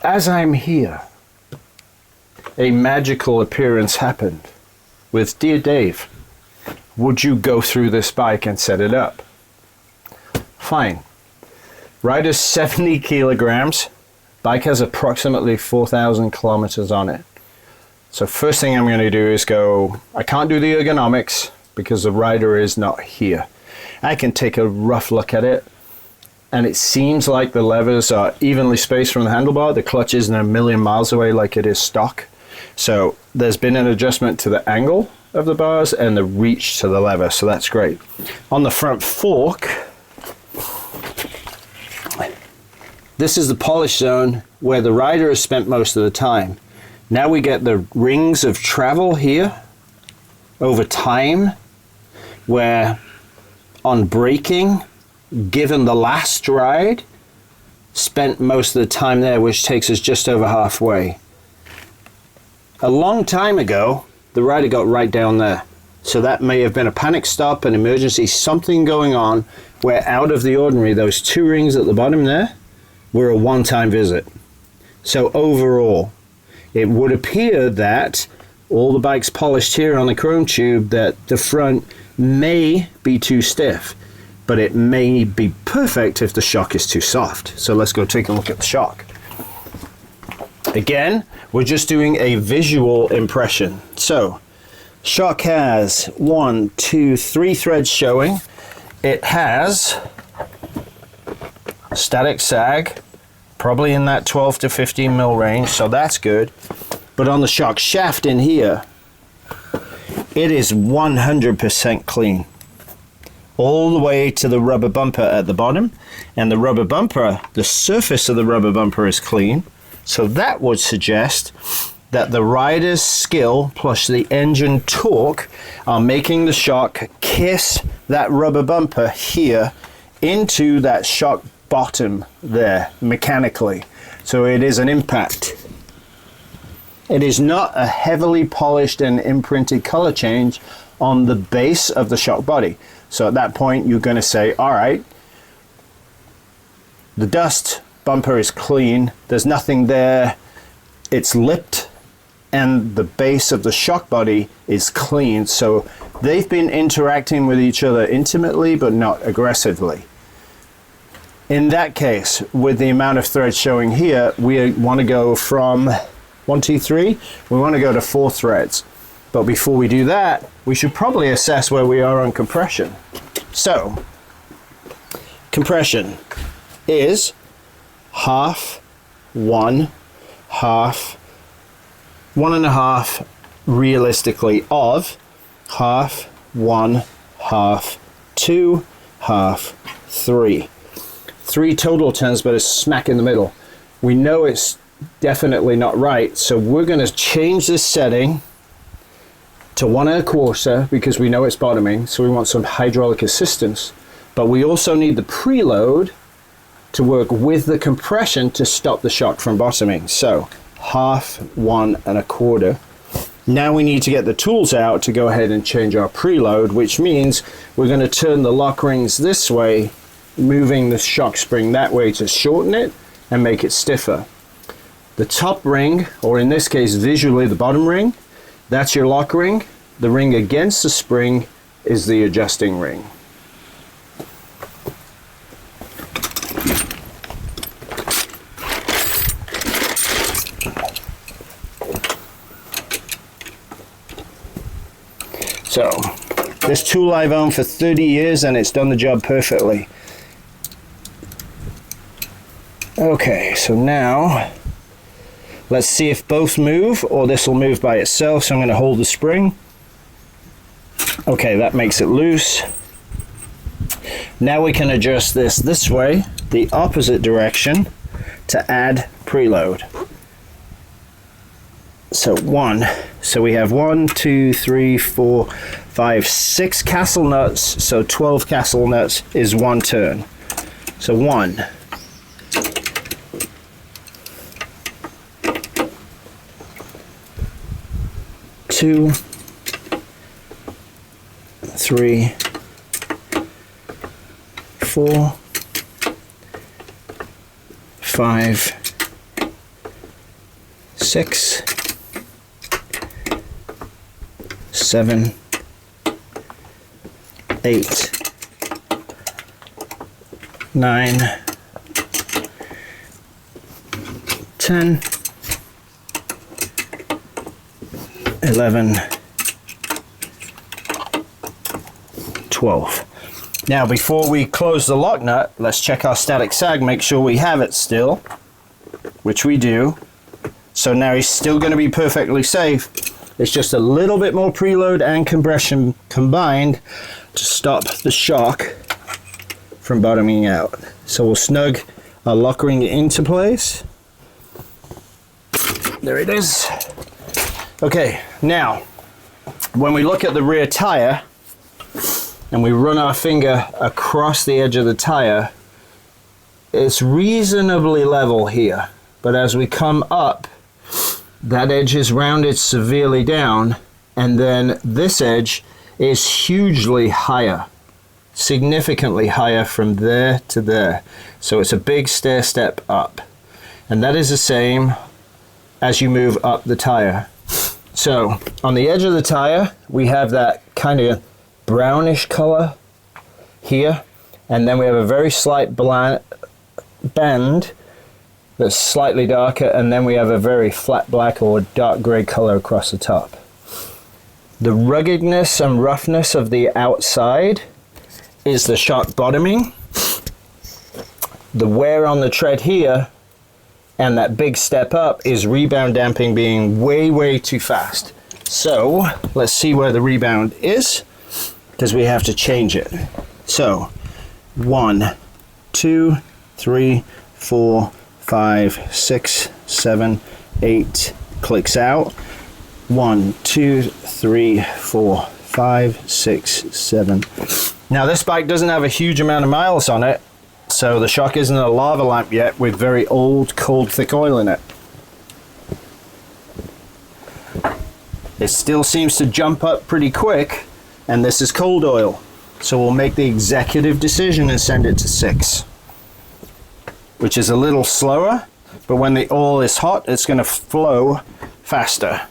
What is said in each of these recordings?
as I'm here, a magical appearance happened with Dear Dave. Would you go through this bike and set it up? Fine. Rider's 70 kilograms. Bike has approximately 4,000 kilometers on it. So first thing I'm going to do is go, I can't do the ergonomics because the rider is not here. I can take a rough look at it, and it seems like the levers are evenly spaced from the handlebar. The clutch isn't a million miles away like it is stock. So there's been an adjustment to the angle of the bars and the reach to the lever, so that's great. On the front fork, this is the polish zone where the rider has spent most of the time. Now we get the rings of travel here over time, where on braking, given the last ride, spent most of the time there, which takes us just over halfway. A long time ago, the rider got right down there. So that may have been a panic stop, an emergency, something going on where out of the ordinary, those two rings at the bottom there were a one-time visit. So overall, it would appear that all the bikes polished here on the chrome tube, that the front may be too stiff, but it may be perfect if the shock is too soft. So let's go take a look at the shock. Again, we're just doing a visual impression. So, shock has 1, 2, 3 threads showing. It has static sag, probably in that 12 to 15 mil range, so that's good. But on the shock shaft in here, it is 100% clean. All the way to the rubber bumper at the bottom, and the rubber bumper, the surface of the rubber bumper is clean. So that would suggest that the rider's skill plus the engine torque are making the shock kiss that rubber bumper here into that shock bottom there mechanically. So it is an impact. It is not a heavily polished and imprinted color change on the base of the shock body. So at that point you're going to say, all right, the dust bumper is clean, there's nothing there, it's lipped, and the base of the shock body is clean. So they've been interacting with each other intimately but not aggressively. In that case, with the amount of threads showing here, we want to go from 1, 2, 3, we want to go to 4 threads. But before we do that, we should probably assess where we are on compression. So, compression is half, 1, half, 1.5 realistically of half, 1, half, 2, half, 3. 3 total turns, but it's smack in the middle. We know it's definitely not right, so we're going to change this setting to 1.25 because we know it's bottoming, so we want some hydraulic assistance. But we also need the preload to work with the compression to stop the shock from bottoming. So half, 1.25. Now we need to get the tools out to go ahead and change our preload, which means we're going to turn the lock rings this way, moving the shock spring that way to shorten it and make it stiffer. The top ring, or in this case visually the bottom ring, that's your lock ring. The ring against the spring is the adjusting ring. So, this tool I've owned for 30 years and it's done the job perfectly. Okay, so now let's see if both move or this will move by itself. So I'm going to hold the spring. Okay, that makes it loose. Now we can adjust this way, the opposite direction, to add preload. So we have 1, 2, 3, 4, 5, 6 castle nuts. So 12 castle nuts is 1 turn. So 1, 2, 3, 4, 5, 6, 7, 8, 9, 10, 11, 12. Now before we close the lock nut, let's check our static sag, make sure we have it still, which we do. So now he's still going to be perfectly safe. It's just a little bit more preload and compression combined to stop the shock from bottoming out. So we'll snug our lock ring into place. There it is. Okay, now when we look at the rear tire and we run our finger across the edge of the tire, it's reasonably level here, but as we come up, that edge is rounded severely down, and then this edge is hugely higher, significantly higher from there to there. So it's a big stair step up, and that is the same as you move up the tire. So on the edge of the tire, we have that kind of brownish color here, and then we have a very slight band that's slightly darker, and then we have a very flat black or dark gray color across the top. The ruggedness and roughness of the outside is the shock bottoming. The wear on the tread here and that big step up is rebound damping being way too fast. So let's see where the rebound is, because we have to change it. So 1, 2, 3, 4, 5, 6, 7, 8, clicks out. 1, 2, 3, 4, 5, 6, 7. Now this bike doesn't have a huge amount of miles on it, so the shock isn't a lava lamp yet with very old, cold, thick oil in it. It still seems to jump up pretty quick, and this is cold oil. So we'll make the executive decision and send it to 6. Which is a little slower, but when the oil is hot, it's going to flow faster.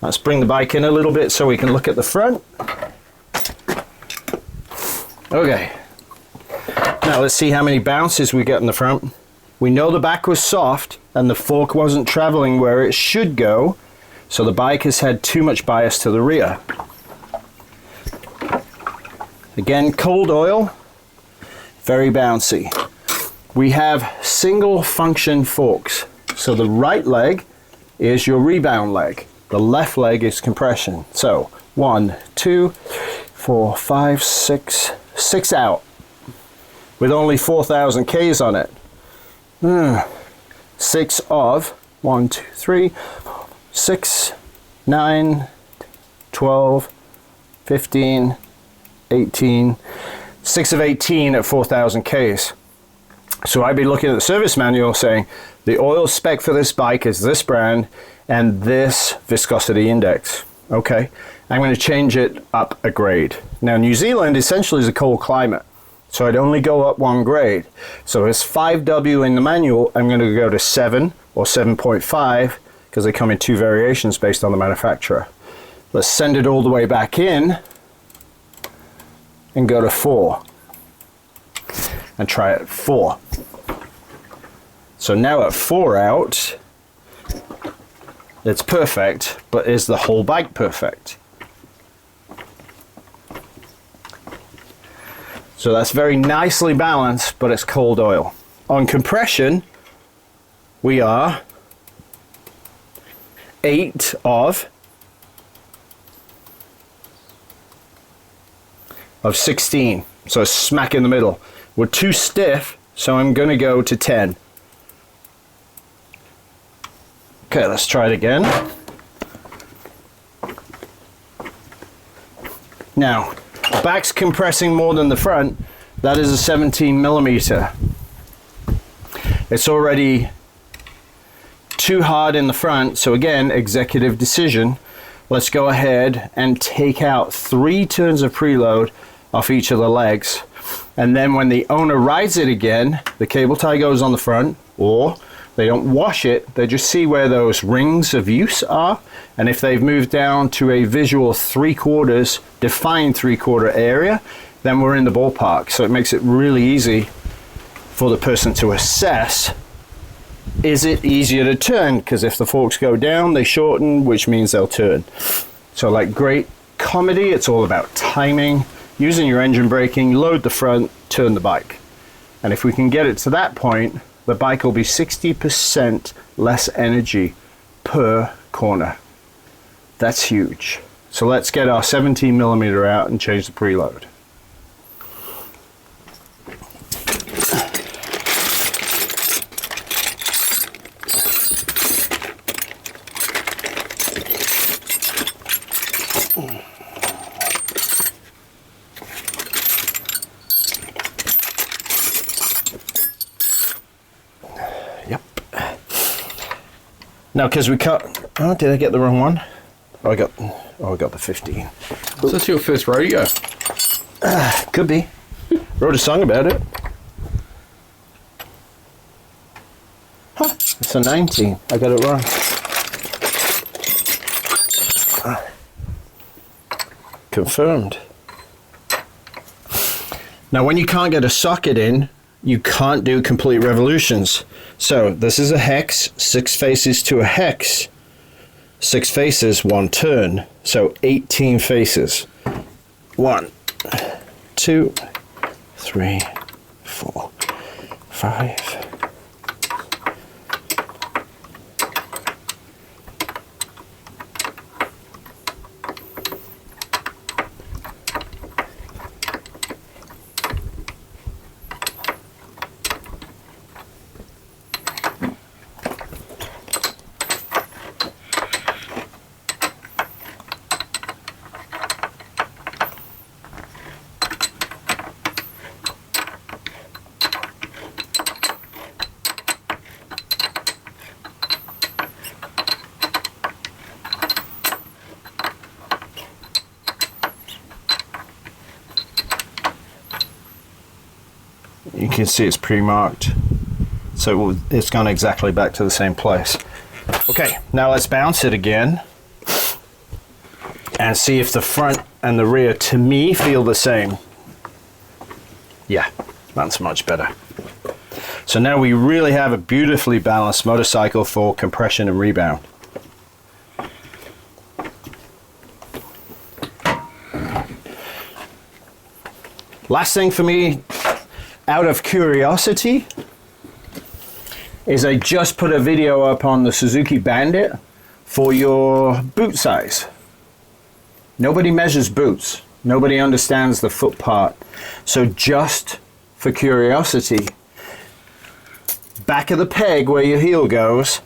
Let's bring the bike in a little bit so we can look at the front. Okay, now let's see how many bounces we get in the front. We know the back was soft and the fork wasn't traveling where it should go, so the bike has had too much bias to the rear. Again, cold oil, very bouncy. We have single function forks. So the right leg is your rebound leg. The left leg is compression. So 1, 2, 4, 5, 6, 6 out with only 4,000 Ks on it. 6 of 1, 2, 3, 6, 9, 12, 15, 18, 6 of 18 at 4,000 Ks. So I'd be looking at the service manual saying the oil spec for this bike is this brand and this viscosity index. Okay, I'm going to change it up a grade. Now New Zealand essentially is a cold climate, so I'd only go up one grade. So it's 5W in the manual, I'm going to go to 7 or 7.5 because they come in 2 variations based on the manufacturer. Let's send it all the way back in and go to 4 and try it at 4. So now at 4 out, it's perfect, but is the whole bike perfect? So that's very nicely balanced, but it's cold oil. On compression, we are 8 of 16, so smack in the middle. We're too stiff, so I'm going to go to 10. Okay, let's try it again. Now, the back's compressing more than the front. That is a 17 millimeter. It's already too hard in the front, so again, executive decision. Let's go ahead and take out 3 turns of preload off each of the legs. And then when the owner rides it again, the cable tie goes on the front, or They don't wash it, they just see where those rings of use are, and if they've moved down to a visual 3/4, defined 3/4 area, then we're in the ballpark. So it makes it really easy for the person to assess, is it easier to turn? Because if the forks go down, they shorten, which means they'll turn. So like great comedy, it's all about timing, using your engine braking, load the front, turn the bike. And if we can get it to that point, the bike will be 60% less energy per corner. That's huge. So let's get our 17mm out and change the preload. Now, because we cut, oh, did I get the wrong one? Oh, I got the 15. Was this your first rodeo? Could be. Wrote a song about it. Huh, it's a 19. I got it wrong. Confirmed. Now, when you can't get a socket in, you can't do complete revolutions. So this is a hex, 6 faces to a hex, 6 faces, 1 turn. So 18 faces. 1, 2, 3, 4, 5. You can see it's pre-marked, so it's gone exactly back to the same place. Okay, now let's bounce it again and see if the front and the rear, to me, feel the same. Yeah, that's much better. So now we really have a beautifully balanced motorcycle for compression and rebound. Last thing for me, out of curiosity, is I just put a video up on the Suzuki Bandit for your boot size. Nobody measures boots. Nobody understands the foot part. So just for curiosity, back of the peg where your heel goes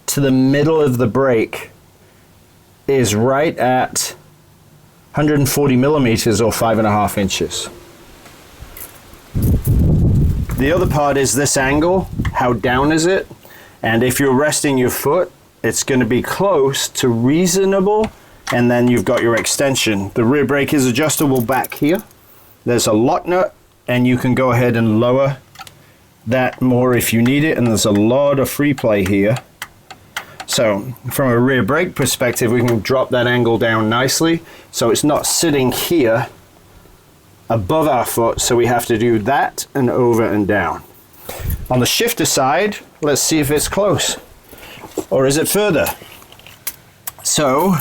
to the middle of the brake is right at 140mm or 5.5 inches. The other part is this angle, how down is it? And if you're resting your foot, it's going to be close to reasonable, and then you've got your extension. The rear brake is adjustable back here. There's a lock nut, and you can go ahead and lower that more if you need it, and there's a lot of free play here. So from a rear brake perspective, we can drop that angle down nicely, so it's not sitting here above our foot, so we have to do that and over and down. On the shifter side, let's see if it's close, or is it further? So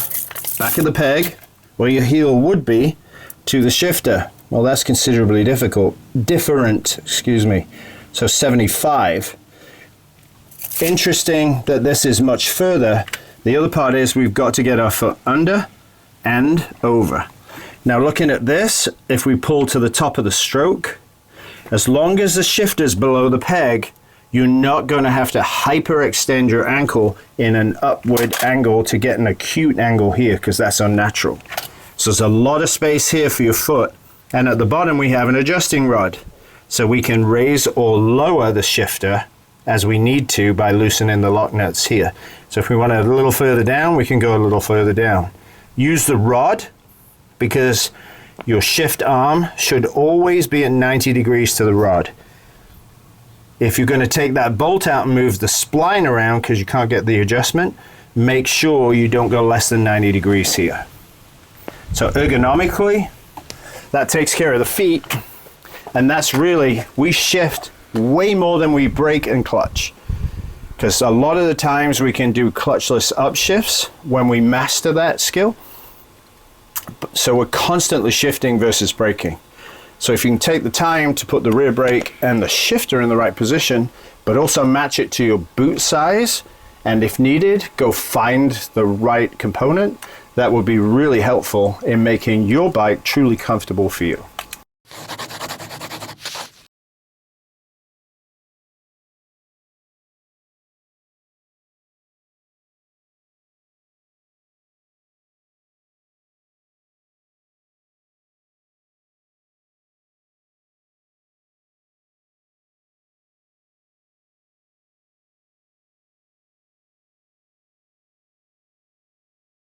back of the peg where your heel would be to the shifter, well, that's considerably different, excuse me. So 75. Interesting that this is much further. The other part is we've got to get our foot under and over. Now looking at this, if we pull to the top of the stroke, as long as the shifter's below the peg, you're not going to have to hyperextend your ankle in an upward angle to get an acute angle here, because that's unnatural. So there's a lot of space here for your foot, and at the bottom we have an adjusting rod. So we can raise or lower the shifter as we need to by loosening the lock nuts here. So if we want it a little further down, we can go a little further down. Use the rod, because your shift arm should always be at 90 degrees to the rod. If you're going to take that bolt out and move the spline around because you can't get the adjustment, make sure you don't go less than 90 degrees here. So ergonomically, that takes care of the feet, and that's really, we shift way more than we brake and clutch. Because a lot of the times we can do clutchless upshifts when we master that skill. So we're constantly shifting versus braking. So if you can take the time to put the rear brake and the shifter in the right position, but also match it to your boot size, and if needed, go find the right component, that would be really helpful in making your bike truly comfortable for you.